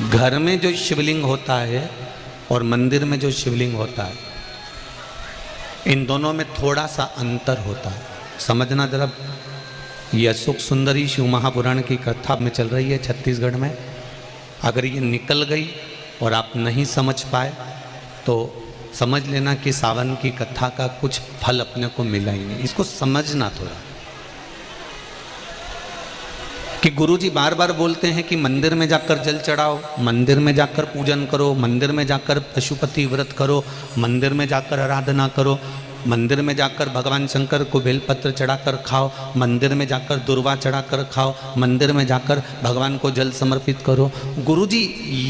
घर में जो शिवलिंग होता है और मंदिर में जो शिवलिंग होता है, इन दोनों में थोड़ा सा अंतर होता है। समझना जरा, ये अशोक सुंदरी शिव महापुराण की कथा में चल रही है छत्तीसगढ़ में। अगर ये निकल गई और आप नहीं समझ पाए तो समझ लेना कि सावन की कथा का कुछ फल अपने को मिला ही नहीं। इसको समझना थोड़ा कि गुरुजी बार बार बोलते हैं कि मंदिर में जाकर जल चढ़ाओ, मंदिर में जाकर पूजन करो, मंदिर में जाकर पशुपति व्रत करो, मंदिर में जाकर आराधना करो, मंदिर में जाकर भगवान शंकर को बेलपत्र चढ़ाकर खाओ, मंदिर में जाकर दुर्वा चढ़ाकर खाओ, मंदिर में जाकर भगवान को जल समर्पित करो। गुरुजी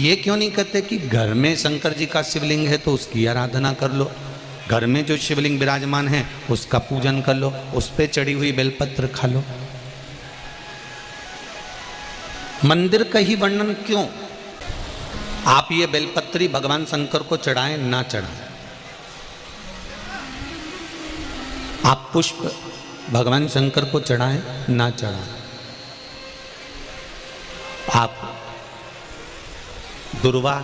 ये क्यों नहीं कहते कि घर में शंकर जी का शिवलिंग है तो उसकी आराधना कर लो, घर में जो शिवलिंग विराजमान है उसका पूजन कर लो, उस पर चढ़ी हुई बेलपत्र खा लो। मंदिर का ही वर्णन क्यों? आप ये बेलपत्री भगवान शंकर को चढ़ाएं ना चढ़ाएं, आप पुष्प भगवान शंकर को चढ़ाएं ना चढ़ाएं, आप दुर्वा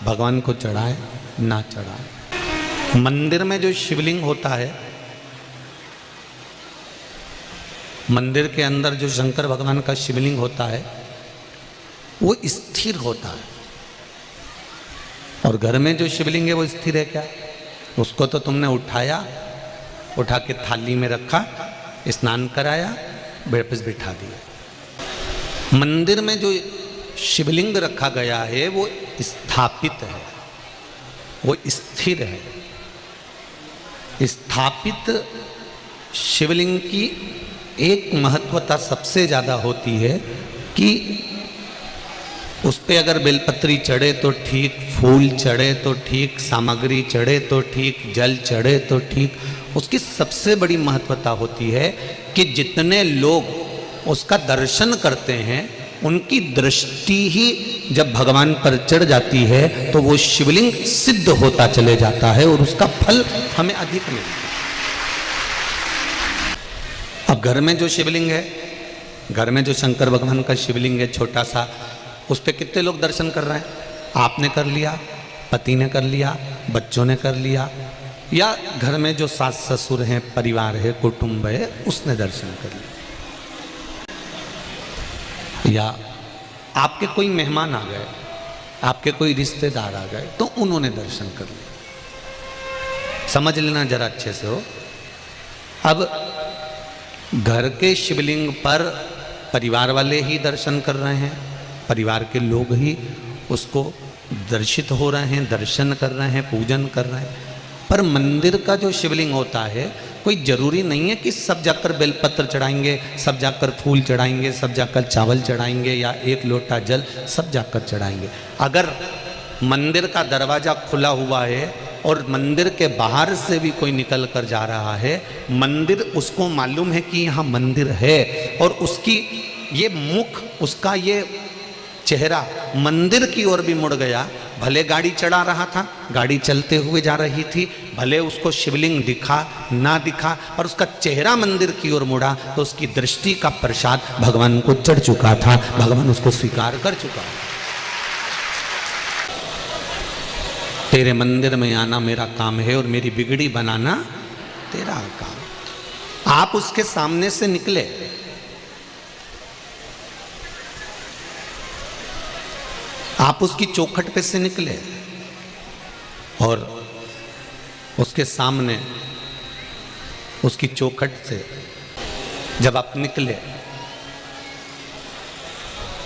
भगवान को चढ़ाएं ना चढ़ाएं। मंदिर में जो शिवलिंग होता है, मंदिर के अंदर जो शंकर भगवान का शिवलिंग होता है वो स्थिर होता है, और घर में जो शिवलिंग है वो स्थिर है क्या? उसको तो तुमने उठाया, उठा के थाली में रखा, स्नान कराया, वापस बिठा दिया। मंदिर में जो शिवलिंग रखा गया है वो स्थापित है, वो स्थिर है। स्थापित शिवलिंग की एक महत्वता सबसे ज़्यादा होती है कि उस पर अगर बेलपत्री चढ़े तो ठीक, फूल चढ़े तो ठीक, सामग्री चढ़े तो ठीक, जल चढ़े तो ठीक। उसकी सबसे बड़ी महत्वता होती है कि जितने लोग उसका दर्शन करते हैं उनकी दृष्टि ही जब भगवान पर चढ़ जाती है तो वो शिवलिंग सिद्ध होता चले जाता है और उसका फल हमें अधिक मिलता है। अब घर में जो शिवलिंग है, घर में जो शंकर भगवान का शिवलिंग है छोटा सा, उस पर कितने लोग दर्शन कर रहे हैं? आपने कर लिया, पति ने कर लिया, बच्चों ने कर लिया, या घर में जो सास ससुर हैं, परिवार है, कुटुंब है, उसने दर्शन कर लिया। या आपके कोई मेहमान आ गए, आपके कोई रिश्तेदार आ गए तो उन्होंने दर्शन कर लिया। समझ लेना जरा अच्छे से हो। अब घर के शिवलिंग पर परिवार वाले ही दर्शन कर रहे हैं, परिवार के लोग ही उसको दर्शित हो रहे हैं, दर्शन कर रहे हैं, पूजन कर रहे हैं। पर मंदिर का जो शिवलिंग होता है, कोई जरूरी नहीं है कि सब जाकर बेलपत्र चढ़ाएंगे, सब जाकर फूल चढ़ाएंगे, सब जाकर चावल चढ़ाएंगे या एक लोटा जल सब जाकर चढ़ाएंगे। अगर मंदिर का दरवाज़ा खुला हुआ है और मंदिर के बाहर से भी कोई निकल कर जा रहा है, मंदिर उसको मालूम है कि यहाँ मंदिर है और उसकी ये मुख, उसका ये चेहरा मंदिर की ओर भी मुड़ गया। भले गाड़ी चढ़ा रहा था, गाड़ी चलते हुए जा रही थी, भले उसको शिवलिंग दिखा ना दिखा, पर उसका चेहरा मंदिर की ओर मुड़ा तो उसकी दृष्टि का प्रसाद भगवान को चढ़ चुका था, भगवान उसको स्वीकार कर चुका। तेरे मंदिर में आना मेरा काम है और मेरी बिगड़ी बनाना तेरा काम। आप उसके सामने से निकले, आप उसकी चौखट पे से निकले और उसके सामने उसकी चौखट से जब आप निकले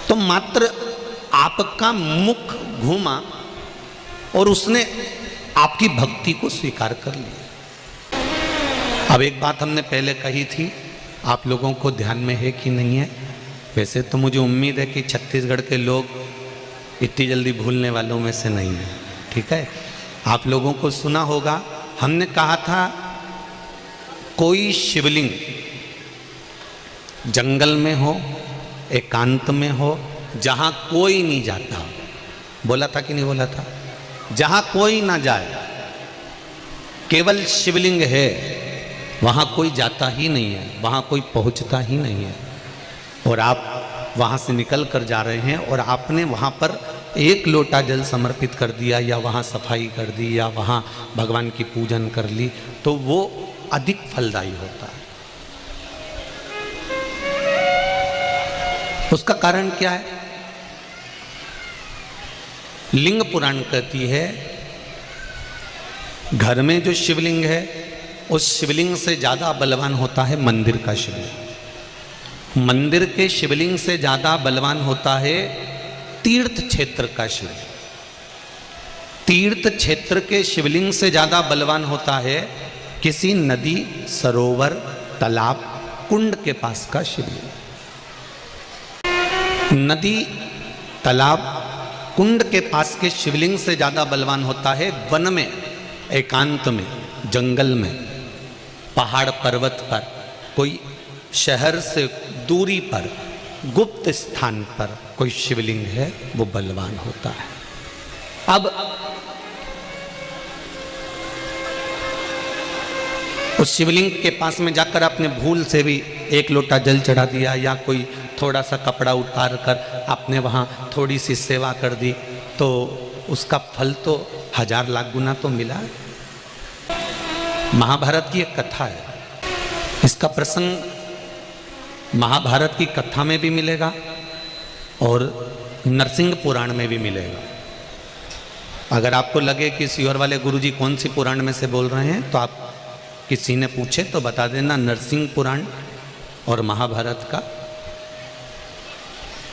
तो मात्र आपका मुख घूमा और उसने आपकी भक्ति को स्वीकार कर लिया। अब एक बात हमने पहले कही थी, आप लोगों को ध्यान में है कि नहीं है? वैसे तो मुझे उम्मीद है कि छत्तीसगढ़ के लोग इतनी जल्दी भूलने वालों में से नहीं है, ठीक है? आप लोगों को सुना होगा, हमने कहा था कोई शिवलिंग जंगल में हो, एकांत में हो, जहाँ कोई नहीं जाता। बोला था कि नहीं बोला था? जहाँ कोई ना जाए, केवल शिवलिंग है, वहाँ कोई जाता ही नहीं है, वहाँ कोई पहुँचता ही नहीं है। और आप वहाँ से निकल कर जा रहे हैं और आपने वहाँ पर एक लोटा जल समर्पित कर दिया या वहाँ सफाई कर दी या वहाँ भगवान की पूजन कर ली तो वो अधिक फलदायी होता है। उसका कारण क्या है? लिंग पुराण कहती है घर में जो शिवलिंग है उस शिवलिंग से ज्यादा बलवान होता है मंदिर का शिवलिंग। मंदिर के शिवलिंग से ज्यादा बलवान होता है तीर्थ क्षेत्र का शिवलिंग। तीर्थ क्षेत्र के शिवलिंग से ज्यादा बलवान होता है किसी नदी, सरोवर, तालाब, कुंड के पास का शिवलिंग। नदी, तालाब, कुंड के पास के शिवलिंग से ज्यादा बलवान होता है वन में, एकांत में, जंगल में, पहाड़ पर्वत पर, कोई शहर से दूरी पर, गुप्त स्थान पर कोई शिवलिंग है वो बलवान होता है। अब उस शिवलिंग के पास में जाकर आपने भूल से भी एक लोटा जल चढ़ा दिया या कोई थोड़ा सा कपड़ा उतार कर आपने वहाँ थोड़ी सी सेवा कर दी तो उसका फल तो 1000 लाख गुना तो मिला। महाभारत की एक कथा है, इसका प्रसंग महाभारत की कथा में भी मिलेगा और नरसिंह पुराण में भी मिलेगा। अगर आपको लगे कि सीहोर वाले गुरुजी कौन सी पुराण में से बोल रहे हैं तो आप किसी ने पूछे तो बता देना, नरसिंह पुराण और महाभारत का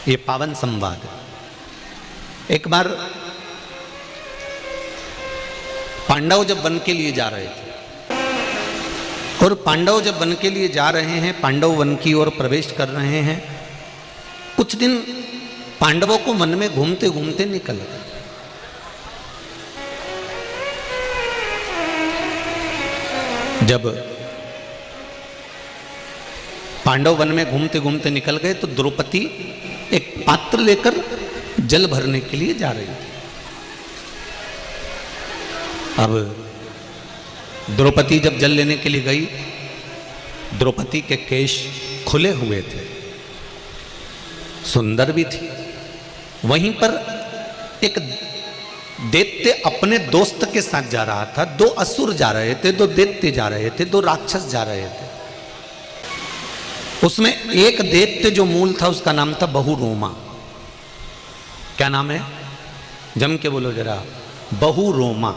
ये पावन संवाद है। एक बार पांडव जब वन के लिए जा रहे थे और पांडव जब वन के लिए जा रहे हैं, पांडव वन की ओर प्रवेश कर रहे हैं, कुछ दिन पांडवों को वन में घूमते घूमते निकल गए। जब पांडव वन में घूमते घूमते निकल गए तो द्रौपदी एक पात्र लेकर जल भरने के लिए जा रही थी। अब द्रौपदी जब जल लेने के लिए गई, द्रौपदी के केश खुले हुए थे, सुंदर भी थी। वहीं पर एक दैत्य अपने दोस्त के साथ जा रहा था। 2 असुर जा रहे थे, 2 दैत्य जा रहे थे, 2 राक्षस जा रहे थे। उसमें एक दैत्य जो मूल था उसका नाम था बहुरोमा। क्या नाम है? जम के बोलो जरा। बहुरोमा,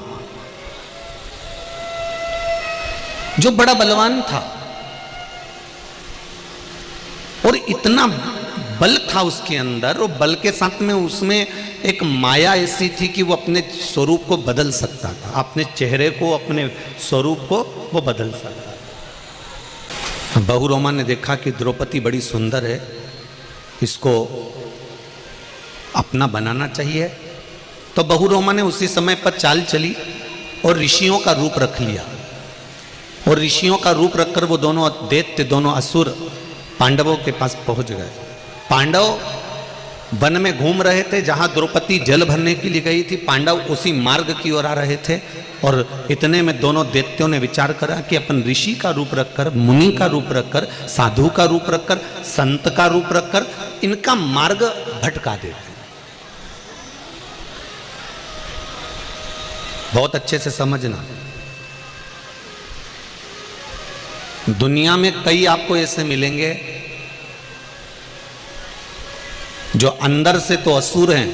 जो बड़ा बलवान था और इतना बल था उसके अंदर, और बल के साथ में उसमें एक माया ऐसी थी कि वो अपने स्वरूप को बदल सकता था, अपने चेहरे को, अपने स्वरूप को वो बदल सकता था। बहुरोमा ने देखा कि द्रौपदी बड़ी सुंदर है, इसको अपना बनाना चाहिए। तो बहुरोमा ने उसी समय पर चाल चली और ऋषियों का रूप रख लिया। और ऋषियों का रूप रखकर वो दोनों दैत्य, दोनों असुर पांडवों के पास पहुंच गए। पांडव वन में घूम रहे थे, जहां द्रौपदी जल भरने के लिए गई थी। पांडव उसी मार्ग की ओर आ रहे थे और इतने में दोनों दैत्यों ने विचार करा कि अपन ऋषि का रूप रखकर, मुनि का रूप रखकर, साधु का रूप रखकर, संत का रूप रखकर इनका मार्ग भटका देते। बहुत अच्छे से समझना, दुनिया में कई आपको ऐसे मिलेंगे जो अंदर से तो असुर हैं,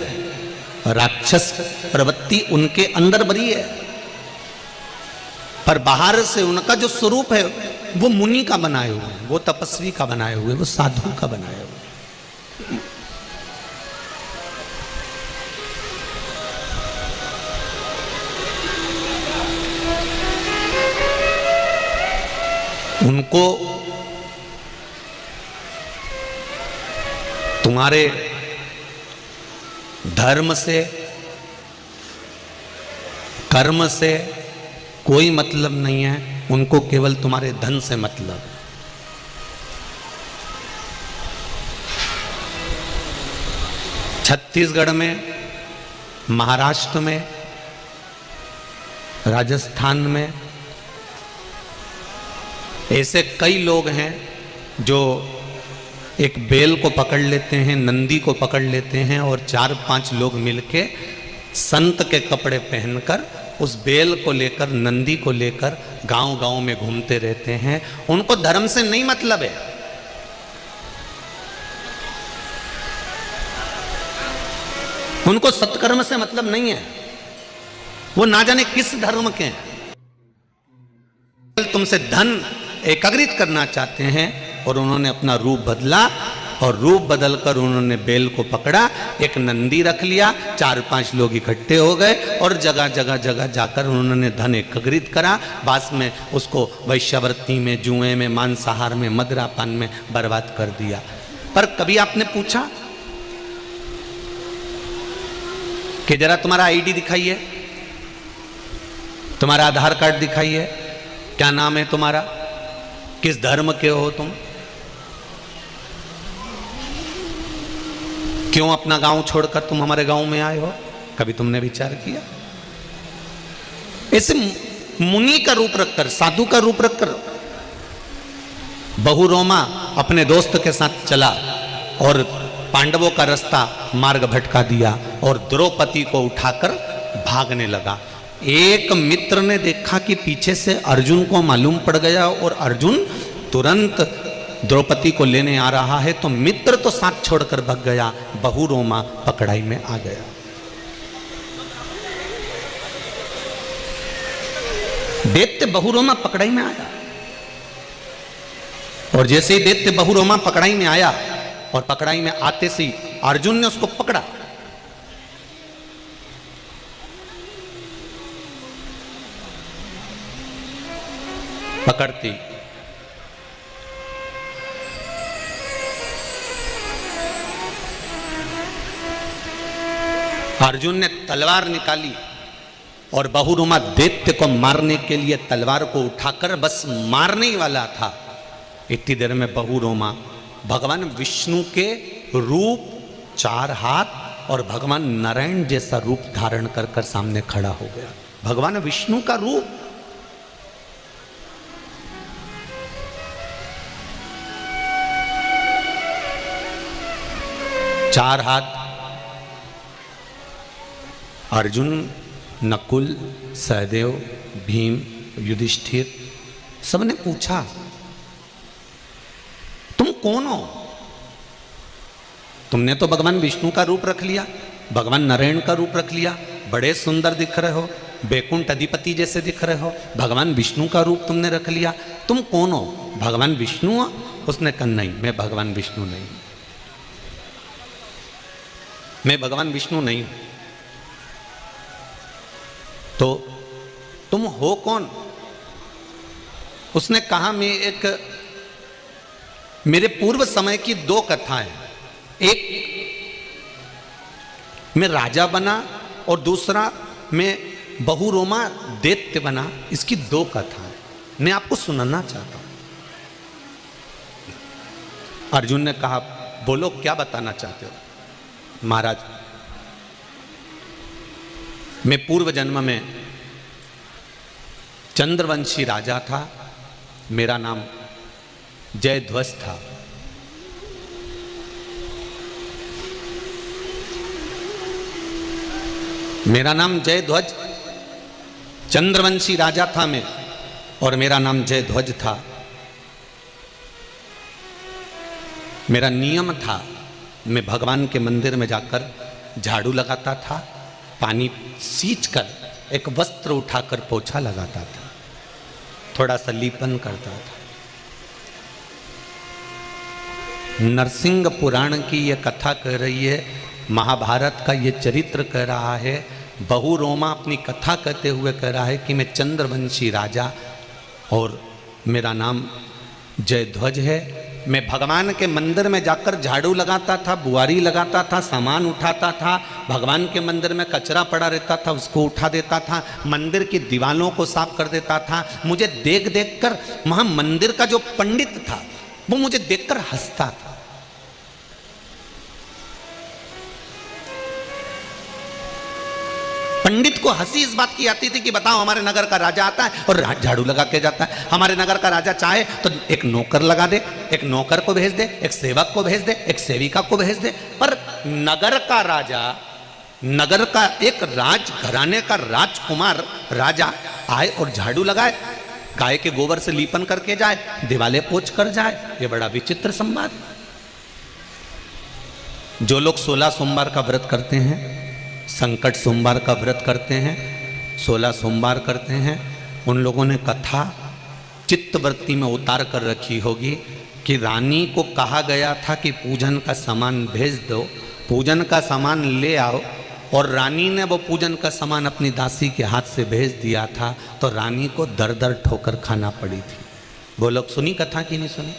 राक्षस प्रवृत्ति उनके अंदर भरी है, पर बाहर से उनका जो स्वरूप है वो मुनि का बनाए हुए हैं, वो तपस्वी का बनाए हुए, वो साधु का बनाए हुए। उनको तुम्हारे धर्म से, कर्म से कोई मतलब नहीं है, उनको केवल तुम्हारे धन से मतलब। छत्तीसगढ़ में, महाराष्ट्र में, राजस्थान में ऐसे कई लोग हैं जो एक बेल को पकड़ लेते हैं, नंदी को पकड़ लेते हैं और 4-5 लोग मिलके संत के कपड़े पहनकर उस बेल को लेकर, नंदी को लेकर गांव-गांव में घूमते रहते हैं। उनको धर्म से नहीं मतलब है, उनको सत्कर्म से मतलब नहीं है, वो ना जाने किस धर्म के हैं। तुमसे धन एकत्रित करना चाहते हैं और उन्होंने अपना रूप बदला और रूप बदलकर उन्होंने बेल को पकड़ा, एक नंदी रख लिया, 4-5 लोग इकट्ठे हो गए और जगह जगह जगह जाकर उन्होंने धन एकत्रित करा, बाद में उसको वैश्यावृत्ति में, जुए में, मांसाहार में, मदिरापान में बर्बाद कर दिया। पर कभी आपने पूछा कि जरा तुम्हारा आईडी दिखाइए, तुम्हारा आधार कार्ड दिखाइए, क्या नाम है तुम्हारा, किस धर्म के हो तुम, क्यों अपना गांव छोड़कर तुम हमारे गांव में आए हो? कभी तुमने विचार किया? ऐसे मुनि का रूप रखकर, साधु का रूप रखकर बहुरोमा अपने दोस्त के साथ चला और पांडवों का रास्ता मार्ग भटका दिया और द्रौपदी को उठाकर भागने लगा। एक मित्र ने देखा कि पीछे से अर्जुन को मालूम पड़ गया और अर्जुन तुरंत द्रौपदी को लेने आ रहा है, तो मित्र तो साथ छोड़कर भाग गया, बहुरोमा पकड़ाई में आ गया। दैत्य बहुरोमा पकड़ाई में आया और जैसे ही दैत्य बहुरोमा पकड़ाई में आया और पकड़ाई में आते से अर्जुन ने उसको पकड़ा, पकड़ती अर्जुन ने तलवार निकाली और बहुरुमा दैत्य को मारने के लिए तलवार को उठाकर बस मारने ही वाला था। इतनी देर में बहुरोमा भगवान विष्णु के रूप, 4 हाथ और भगवान नारायण जैसा रूप धारण कर कर सामने खड़ा हो गया। भगवान विष्णु का रूप, चार हाथ। अर्जुन, नकुल, सहदेव, भीम, युधिष्ठिर सबने पूछा तुम कौन हो? तुमने तो भगवान विष्णु का रूप रख लिया, भगवान नारायण का रूप रख लिया, बड़े सुंदर दिख रहे हो, बैकुंठ अधिपति जैसे दिख रहे हो, भगवान विष्णु का रूप तुमने रख लिया, तुम कौन हो? भगवान विष्णु हो? उसने कहा नहीं, मैं भगवान विष्णु नहीं, मैं भगवान विष्णु नहीं हूं। तो तुम हो कौन? उसने कहा मैं एक, मेरे पूर्व समय की 2 कथाएं, एक मैं राजा बना और दूसरा मैं बहुरोमा दैत्य बना, इसकी 2 कथाएं मैं आपको सुनाना चाहता हूं। अर्जुन ने कहा बोलो क्या बताना चाहते हो? महाराज, मैं पूर्व जन्म में चंद्रवंशी राजा था, मेरा नाम जयध्वज था। मेरा नाम जयध्वज, चंद्रवंशी राजा था मैं और मेरा नाम जयध्वज था। मेरा नियम था, मैं भगवान के मंदिर में जाकर झाड़ू लगाता था, पानी सींचकर एक वस्त्र उठाकर पोछा लगाता था, थोड़ा सा लीपन करता था। नरसिंह पुराण की यह कथा कह रही है, महाभारत का ये चरित्र कह रहा है, बहुरोमा अपनी कथा कहते हुए कह रहा है कि मैं चंद्रवंशी राजा और मेरा नाम जयध्वज है। मैं भगवान के मंदिर में जाकर झाड़ू लगाता था, बुआरी लगाता था, सामान उठाता था, भगवान के मंदिर में कचरा पड़ा रहता था उसको उठा देता था, मंदिर की दीवालों को साफ कर देता था। मुझे देख देख कर वहां मंदिर का जो पंडित था वो मुझे देखकर हंसता था। पंडित को हंसी इस बात की आती थी कि बताओ हमारे नगर का राजा आता है और झाड़ू लगा के जाता है। हमारे नगर का राजा चाहे तो एक नौकर लगा दे, एक नौकर को भेज दे, एक सेवक को भेज दे, एक सेविका को भेज दे, पर नगर का राजा, नगर का एक राज घराने का राजकुमार राजा आए और झाड़ू लगाए, गाय के गोबर से लीपन करके जाए, दिवाले पोंछ कर जाए, ये बड़ा विचित्र संवाद। जो लोग 16 सोमवार का व्रत करते हैं, संकट सोमवार का व्रत करते हैं, 16 सोमवार करते हैं, उन लोगों ने कथा चित्तवृत्ति में उतार कर रखी होगी कि रानी को कहा गया था कि पूजन का सामान भेज दो, पूजन का सामान ले आओ, और रानी ने वो पूजन का सामान अपनी दासी के हाथ से भेज दिया था, तो रानी को दर दर ठोकर खाना पड़ी थी। वो लोग सुनी कथा कि नहीं सुनी?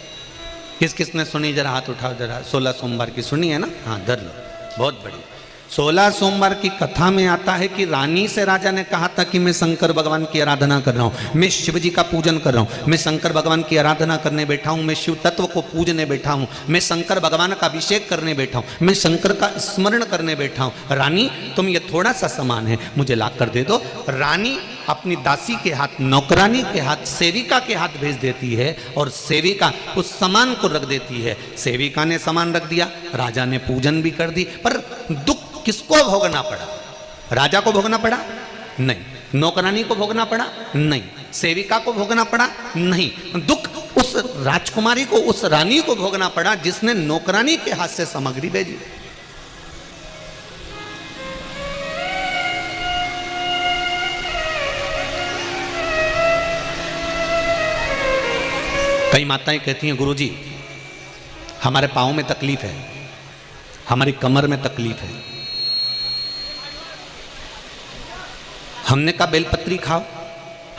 किस किस ने सुनी? जरा हाथ उठाओ जरा। 16 सोमवार की सुनी है ना? हाँ, दर लो, बहुत बढ़िया। 16 सोमवार की कथा में आता है कि रानी से राजा ने कहा था कि मैं शंकर भगवान की आराधना कर रहा हूँ, मैं शिव जी का पूजन कर रहा हूँ, मैं शंकर भगवान की आराधना करने बैठा हूँ, मैं शिव तत्व को पूजने बैठा हूँ, मैं शंकर भगवान का अभिषेक करने बैठा हूँ, मैं शंकर का स्मरण करने बैठा हूँ। रानी तुम ये थोड़ा सा सामान है मुझे ला कर दे दो। रानी अपनी दासी के हाथ, नौकरानी के हाथ, सेविका के हाथ भेज देती है और सेविका उस सामान को रख देती है। सेविका ने सामान रख दिया, राजा ने पूजन भी कर दी, पर दुख किसको भोगना पड़ा? राजा को भोगना पड़ा? नहीं। नौकरानी को भोगना पड़ा? नहीं। सेविका को भोगना पड़ा? नहीं। दुख उस राजकुमारी को, उस रानी को भोगना पड़ा जिसने नौकरानी के हाथ से सामग्री भेजी। कई माताएं कहती हैं गुरुजी हमारे पाँव में तकलीफ है, हमारी कमर में तकलीफ है। हमने कहा बेलपत्री खाओ।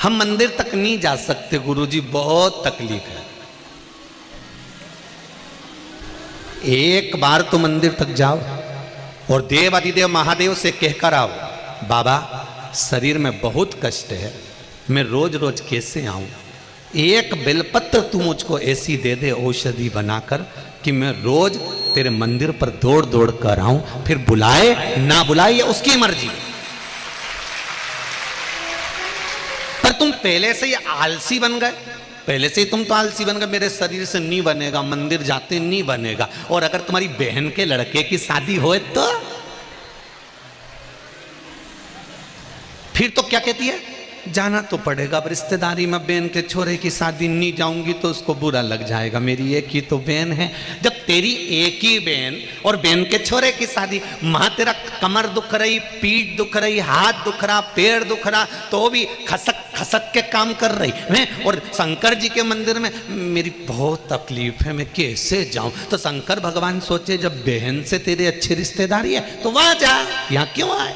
हम मंदिर तक नहीं जा सकते गुरुजी, बहुत तकलीफ है। एक बार तो मंदिर तक जाओ और देव अधिदेव महादेव से कहकर आओ, बाबा शरीर में बहुत कष्ट है, मैं रोज रोज कैसे आऊं? एक बेलपत्र तू मुझको ऐसी दे दे औषधि बनाकर कि मैं रोज तेरे मंदिर पर दौड़ दौड़ कर आऊं, फिर बुलाए ना बुलाए ये उसकी मर्जी। पर तुम पहले से ही आलसी बन गए, पहले से ही तुम तो आलसी बन गए, मेरे शरीर से नहीं बनेगा, मंदिर जाते नहीं बनेगा। और अगर तुम्हारी बहन के लड़के की शादी होए तो फिर तो क्या कहती है? जाना तो पड़ेगा, अब रिश्तेदारी में बहन के छोरे की शादी नहीं जाऊंगी तो उसको बुरा लग जाएगा, मेरी एक ही तो बहन है। जब तेरी एक ही बहन और बहन के छोरे की शादी, मां तेरा कमर दुख रही, पीठ दुख रही, हाथ दुख रहा, पैर दुख रहा, तो भी खसक खसक के काम कर रही है। और शंकर जी के मंदिर में मेरी बहुत तकलीफ है, मैं कैसे जाऊं? तो शंकर भगवान सोचे जब बहन से तेरी अच्छी रिश्तेदारी है तो वहां जा, यहां क्यों आए?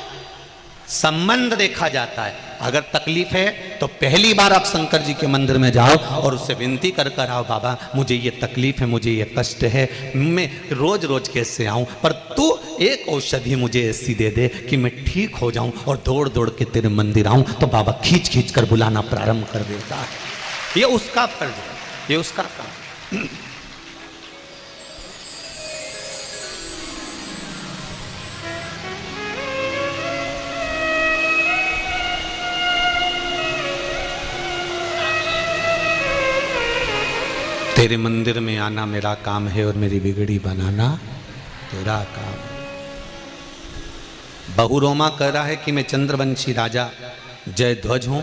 संबंध देखा जाता है। अगर तकलीफ है तो पहली बार आप शंकर जी के मंदिर में जाओ और उससे विनती कर कर आओ, बाबा मुझे ये तकलीफ है, मुझे ये कष्ट है, मैं रोज रोज कैसे आऊं, पर तू एक औषधि मुझे ऐसी दे दे कि मैं ठीक हो जाऊं और दौड़ दौड़ के तेरे मंदिर आऊं। तो बाबा खींच खींच कर बुलाना प्रारंभ कर देता है। ये उसका फर्ज है, ये उसका काम। तेरे मंदिर में आना मेरा काम है और मेरी बिगड़ी बनाना तेरा काम है। बहुरोमा कह रहा है कि मैं चंद्रवंशी राजा जयध्वज हूँ।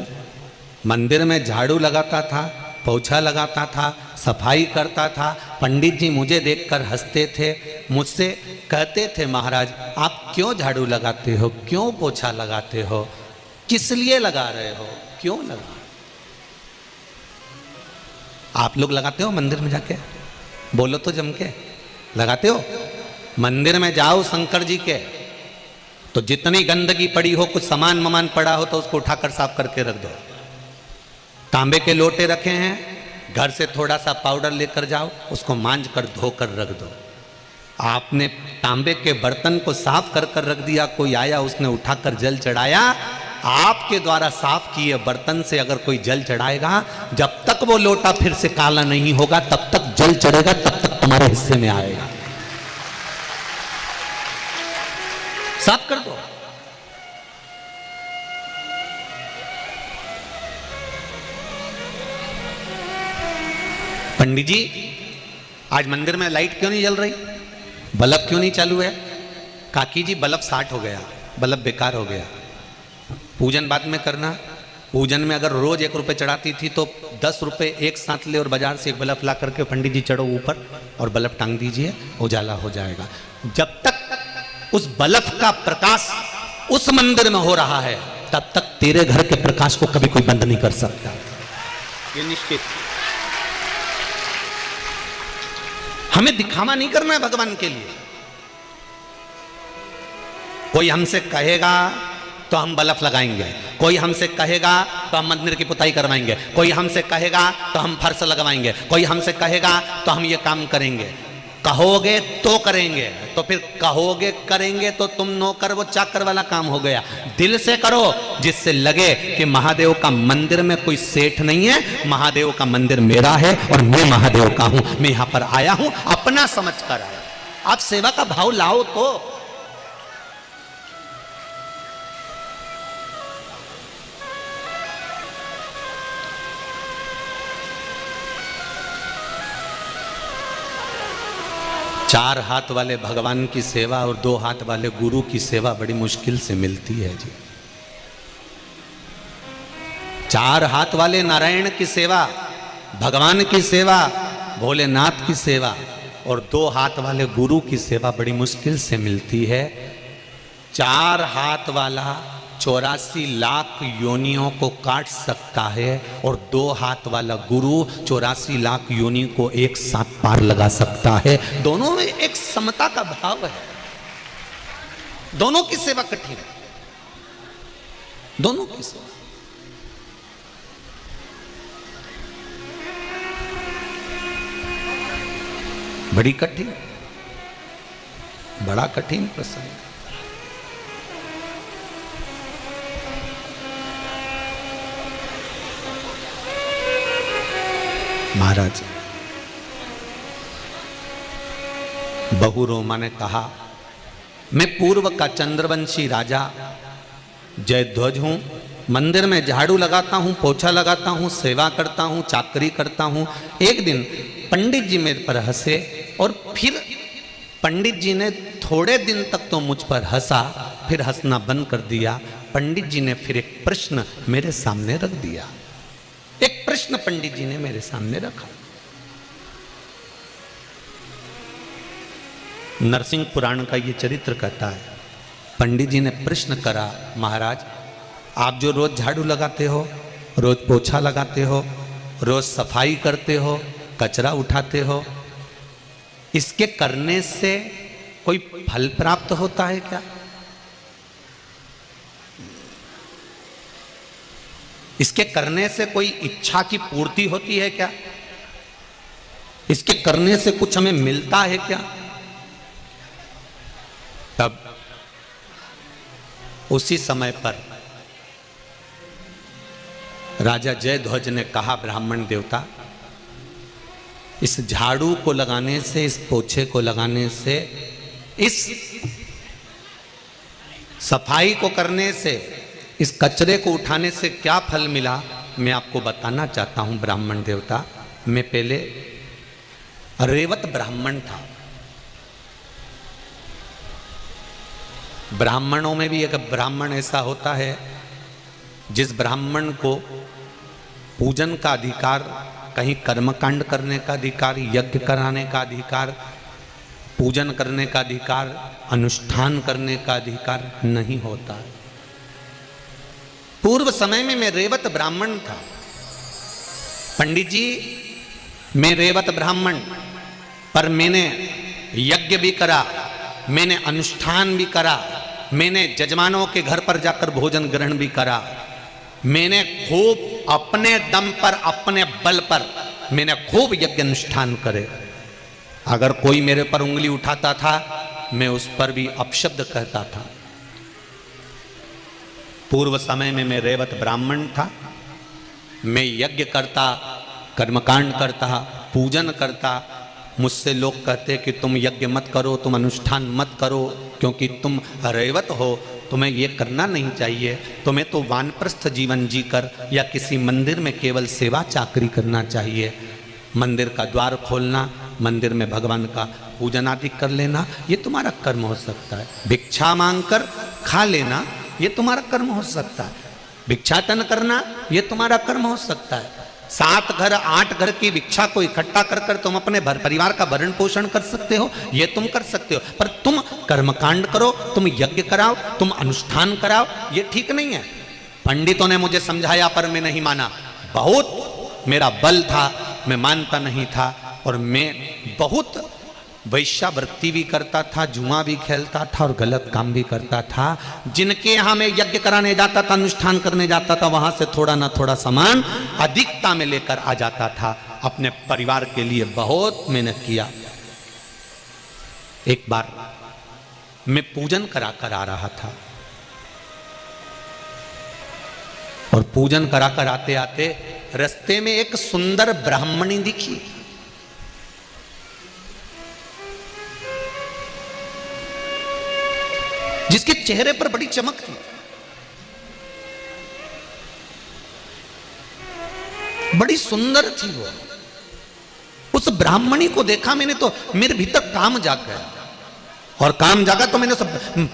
मंदिर में झाड़ू लगाता था, पोछा लगाता था, सफाई करता था। पंडित जी मुझे देखकर हंसते थे, मुझसे कहते थे महाराज आप क्यों झाड़ू लगाते हो, क्यों पोछा लगाते हो, किस लिए लगा रहे हो, क्यों लगा? आप लोग लगाते हो मंदिर में जाके? बोलो तो जम के, लगाते हो? मंदिर में जाओ शंकर जी के तो जितनी गंदगी पड़ी हो, कुछ सामान ममान पड़ा हो तो उसको उठाकर साफ करके रख दो। तांबे के लोटे रखे हैं, घर से थोड़ा सा पाउडर लेकर जाओ, उसको मांझ कर धोकर रख दो। आपने तांबे के बर्तन को साफ कर कर रख दिया, कोई आया उसने उठाकर जल चढ़ाया, आपके द्वारा साफ किए बर्तन से अगर कोई जल चढ़ाएगा, जब तक वो लोटा फिर से काला नहीं होगा तब तक जल चढ़ेगा, तब तक तुम्हारे हिस्से में आएगा। साफ कर दो। पंडित जी आज मंदिर में लाइट क्यों नहीं जल रही, बल्ब क्यों नहीं चालू है? काकी जी बल्ब 60 हो गया, बल्ब बेकार हो गया, पूजन बाद में करना। पूजन में अगर रोज 1 रुपये चढ़ाती थी तो 10 रुपये एक साथ ले और बाजार से एक बल्ब ला करके पंडित जी चढ़ो ऊपर और बल्ब टांग दीजिए, उजाला हो जाएगा। जब तक उस बल्ब का प्रकाश उस मंदिर में हो रहा है तब तक तेरे घर के प्रकाश को कभी कोई बंद नहीं कर सकता, ये निश्चित। हमें दिखावा नहीं करना है भगवान के लिए। कोई हमसे कहेगा तो हम बल्ब लगाएंगे, कोई हमसे कहेगा तो हम मंदिर की पुताई करवाएंगे, कोई हमसे कहेगा तो हम फर्श लगवाएंगे, कोई हमसे कहेगा तो हम ये काम करेंगे। कहोगे तो करेंगे, तो फिर कहोगे करेंगे तो तुम नौकर वो चाकर वाला काम हो गया। दिल से करो जिससे लगे कि महादेव का मंदिर में कोई सेठ नहीं है, महादेव का मंदिर मेरा है और मैं महादेव का हूं, मैं यहां पर आया हूं अपना समझ कर आया। आप सेवा का भाव लाओ तो। चार हाथ वाले भगवान की सेवा और 2 हाथ वाले गुरु की सेवा बड़ी मुश्किल से मिलती है जी। 4 हाथ वाले नारायण की सेवा, भगवान की सेवा, भोलेनाथ की सेवा और 2 हाथ वाले गुरु की सेवा बड़ी मुश्किल से मिलती है। 4 हाथ वाला 84 लाख योनियों को काट सकता है और 2 हाथ वाला गुरु 84 लाख योनि को एक साथ पार लगा सकता है। दोनों में एक समता का भाव है, दोनों की सेवा कठिन है, दोनों की सेवा बड़ी कठिन, बड़ा कठिन प्रसंग। महाराज बहु रोमा ने कहा, मैं पूर्व का चंद्रवंशी राजा जयध्वज हूं, मंदिर में झाड़ू लगाता हूं, पोछा लगाता हूं, सेवा करता हूं, चाकरी करता हूं। एक दिन पंडित जी मेरे पर हंसे और फिर पंडित जी ने थोड़े दिन तक तो मुझ पर हंसा, फिर हंसना बंद कर दिया। पंडित जी ने फिर एक प्रश्न मेरे सामने रख दिया, एक प्रश्न पंडित जी ने मेरे सामने रखा। नरसिंह पुराण का ये चरित्र कहता है, पंडित जी ने प्रश्न करा, महाराज आप जो रोज झाड़ू लगाते हो, रोज पोछा लगाते हो, रोज सफाई करते हो, कचरा उठाते हो, इसके करने से कोई फल प्राप्त होता है क्या? इसके करने से कोई इच्छा की पूर्ति होती है क्या? इसके करने से कुछ हमें मिलता है क्या? तब उसी समय पर राजा जयध्वज ने कहा, ब्राह्मण देवता इस झाड़ू को लगाने से, इस पोछे को लगाने से, इस सफाई को करने से, इस कचरे को उठाने से क्या फल मिला मैं आपको बताना चाहता हूं ब्राह्मण देवता। मैं पहले रेवत ब्राह्मण था। ब्राह्मणों में भी एक ब्राह्मण ऐसा होता है जिस ब्राह्मण को पूजन का अधिकार, कहीं कर्मकांड करने का अधिकार, यज्ञ कराने का अधिकार, पूजन करने का अधिकार, अनुष्ठान करने का अधिकार नहीं होता है। पूर्व समय में मैं रेवत ब्राह्मण था। पंडित जी मैं रेवत ब्राह्मण, पर मैंने यज्ञ भी करा, मैंने अनुष्ठान भी करा, मैंने जजमानों के घर पर जाकर भोजन ग्रहण भी करा, मैंने खूब अपने दम पर, अपने बल पर मैंने खूब यज्ञ अनुष्ठान करे। अगर कोई मेरे पर उंगली उठाता था मैं उस पर भी अपशब्द कहता था। पूर्व समय में मैं रेवत ब्राह्मण था। मैं यज्ञ करता, कर्मकांड करता, पूजन करता। मुझसे लोग कहते कि तुम यज्ञ मत करो, तुम अनुष्ठान मत करो, क्योंकि तुम रेवत हो, तुम्हें ये करना नहीं चाहिए, तुम्हें तो वानप्रस्थ जीवन जीकर या किसी मंदिर में केवल सेवा चाकरी करना चाहिए। मंदिर का द्वार खोलना, मंदिर में भगवान का पूजन आदि कर लेना, ये तुम्हारा कर्म हो सकता है। भिक्षा मांगकर खा लेना, ये तुम्हारा कर्म हो सकता है। भिक्षाटन करना, ये तुम्हारा कर्म हो सकता है। 7 घर 8 घर की भिक्षा को इकट्ठा कर कर तुम अपने परिवार का भरण पोषण कर सकते हो, ये तुम कर सकते हो। पर तुम कर्मकांड करो, तुम यज्ञ कराओ, तुम अनुष्ठान कराओ, ये ठीक नहीं है। पंडितों ने मुझे समझाया पर मैं नहीं माना। बहुत मेरा बल था, मैं मानता नहीं था, और मैं बहुत वैश्यावृत्ति भी करता था, जुआ भी खेलता था और गलत काम भी करता था। जिनके यहाँ मैं यज्ञ कराने जाता था, अनुष्ठान करने जाता था, वहां से थोड़ा ना थोड़ा सामान अधिकता में लेकर आ जाता था। अपने परिवार के लिए बहुत मेहनत किया। एक बार मैं पूजन करा कर आ रहा था, और पूजन करा कर आते आते रास्ते में एक सुंदर ब्राह्मणी दिखी। जिसके चेहरे पर बड़ी चमक थी। बड़ी सुंदर थी वो। उस ब्राह्मणी को देखा मैंने तो मेरे भीतर काम जाग गया, और काम जागा तो मैंने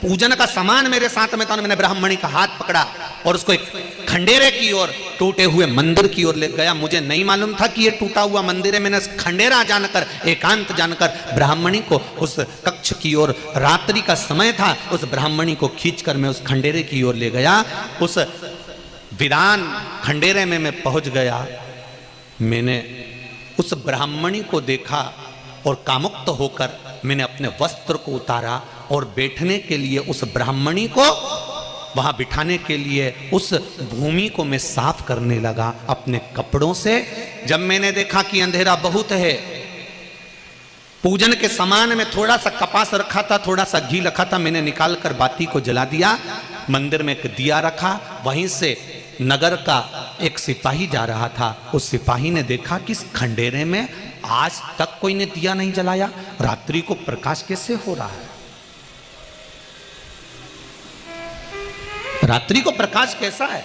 पूजन का सामान मेरे साथ में था। मैंने ब्राह्मणी का हाथ पकड़ा और उसको एक खंडेरे की ओर, टूटे हुए मंदिर की ओर ले गया। मुझे नहीं मालूम था कि ये टूटा हुआ मंदिर है। मैंने खंडेरा जानकर, एकांत जानकर ब्राह्मणी को उस कक्ष की ओर, रात्रि का समय था, उस ब्राह्मणी को खींचकर मैं उस खंडेरे की ओर ले गया। उस विरान खंडेरे में मैं पहुंच गया। मैंने उस ब्राह्मणी को देखा और कामुक्त होकर मैंने अपने वस्त्र को उतारा और बैठने के लिए उस ब्राह्मणी को वहां बिठाने के लिए उस भूमि को मैं साफ करने लगा अपने कपड़ों से। जब मैंने देखा कि अंधेरा बहुत है, पूजन के सामान में थोड़ा सा कपास रखा था, थोड़ा सा घी रखा था, मैंने निकाल कर बाती को जला दिया। मंदिर में एक दिया रखा। वहीं से नगर का एक सिपाही जा रहा था। उस सिपाही ने देखा कि इस खंडेरे में आज तक कोई ने दिया नहीं जलाया, रात्रि को प्रकाश कैसे हो रहा है, रात्रि को प्रकाश कैसा है,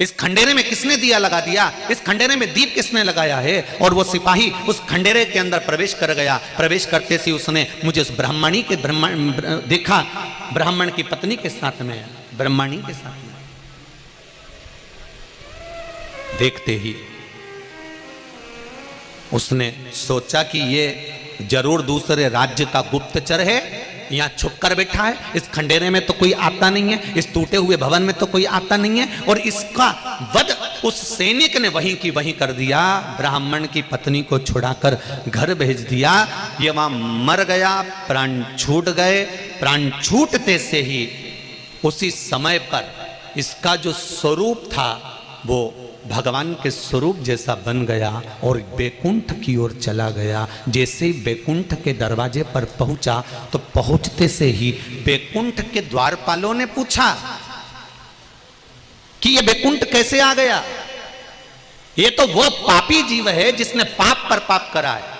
इस खंडेरे में किसने दिया लगा दिया, इस खंडेरे में दीप किसने लगाया है। और वो सिपाही उस खंडेरे के अंदर प्रवेश कर गया। प्रवेश करते से उसने मुझे उस ब्राह्मणी के देखा, ब्राह्मण की पत्नी के साथ में, ब्राह्मणी के साथ में। देखते ही उसने सोचा कि ये जरूर दूसरे राज्य का गुप्तचर है, यहाँ छुप कर बैठा है, इस खंडेरे में तो कोई आता नहीं है, इस टूटे हुए भवन में तो कोई आता नहीं है, और इसका वध उस सैनिक ने वहीं की वहीं कर दिया। ब्राह्मण की पत्नी को छुड़ाकर घर भेज दिया। ये वहां मर गया, प्राण छूट गए। प्राण छूटते से ही उसी समय पर इसका जो स्वरूप था वो भगवान के स्वरूप जैसा बन गया और बैकुंठ की ओर चला गया। जैसे ही बैकुंठ के दरवाजे पर पहुंचा तो पहुंचते से ही बैकुंठ के द्वारपालों ने पूछा कि ये बैकुंठ कैसे आ गया। ये तो वो पापी जीव है जिसने पाप पर पाप करा है।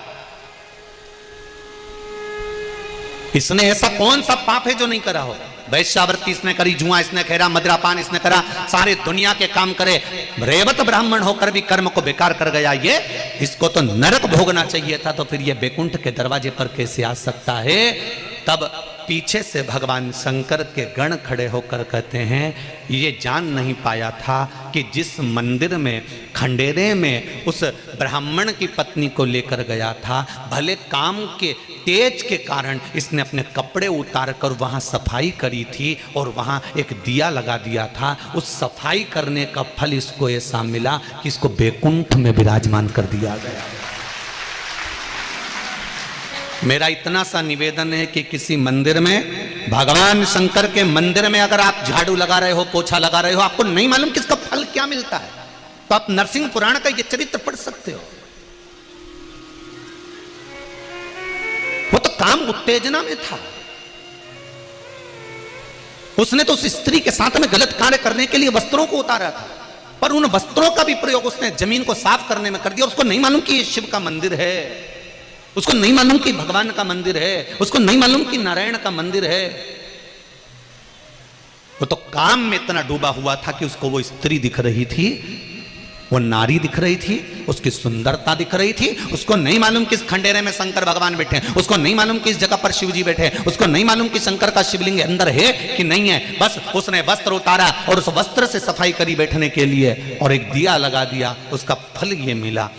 इसने ऐसा कौन सा पाप है जो नहीं करा हो। वैश्यावृत्ति इसने करी, जुआ इसने खेरा, मदिरापान इसने करा, सारे दुनिया के काम करे, रेवत ब्राह्मण होकर भी कर्म को बेकार कर गया। ये इसको तो नरक भोगना चाहिए था, तो फिर ये बैकुंठ के दरवाजे पर कैसे आ सकता है। तब पीछे से भगवान शंकर के गण खड़े होकर कहते हैं, ये जान नहीं पाया था कि जिस मंदिर में खंडेरे में उस ब्राह्मण की पत्नी को लेकर गया था, भले काम के तेज के कारण इसने अपने कपड़े उतार कर वहाँ सफाई करी थी और वहाँ एक दिया लगा दिया था। उस सफाई करने का फल इसको ऐसा मिला कि इसको बैकुंठ में विराजमान कर दिया गया। मेरा इतना सा निवेदन है कि किसी मंदिर में, भगवान शंकर के मंदिर में अगर आप झाड़ू लगा रहे हो, पोछा लगा रहे हो, आपको नहीं मालूम कि इसका फल क्या मिलता है, तो आप नरसिंह पुराण का ये चरित्र पढ़ सकते हो। वो तो काम उत्तेजना में था। उसने तो उस स्त्री के साथ में गलत कार्य करने के लिए वस्त्रों को उतारा था, पर उन वस्त्रों का भी प्रयोग उसने जमीन को साफ करने में कर दिया। उसको नहीं मालूम कि ये शिव का मंदिर है, उसको नहीं मालूम कि भगवान का मंदिर है, उसको नहीं मालूम कि नारायण का मंदिर है। वो तो काम में इतना डूबा हुआ था कि उसको वो स्त्री दिख रही थी। वो नारी दिख रही थी, उसकी सुंदरता दिख रही थी, उसको नहीं मालूम किस खंडेरे में शंकर भगवान बैठे हैं, उसको नहीं मालूम किस जगह पर शिव जी बैठे हैं, उसको नहीं मालूम कि शंकर का शिवलिंग अंदर है कि नहीं है। बस उसने वस्त्र उतारा और उस वस्त्र से सफाई करी बैठने के लिए और एक दिया लगा दिया, उसका फल ये मिला।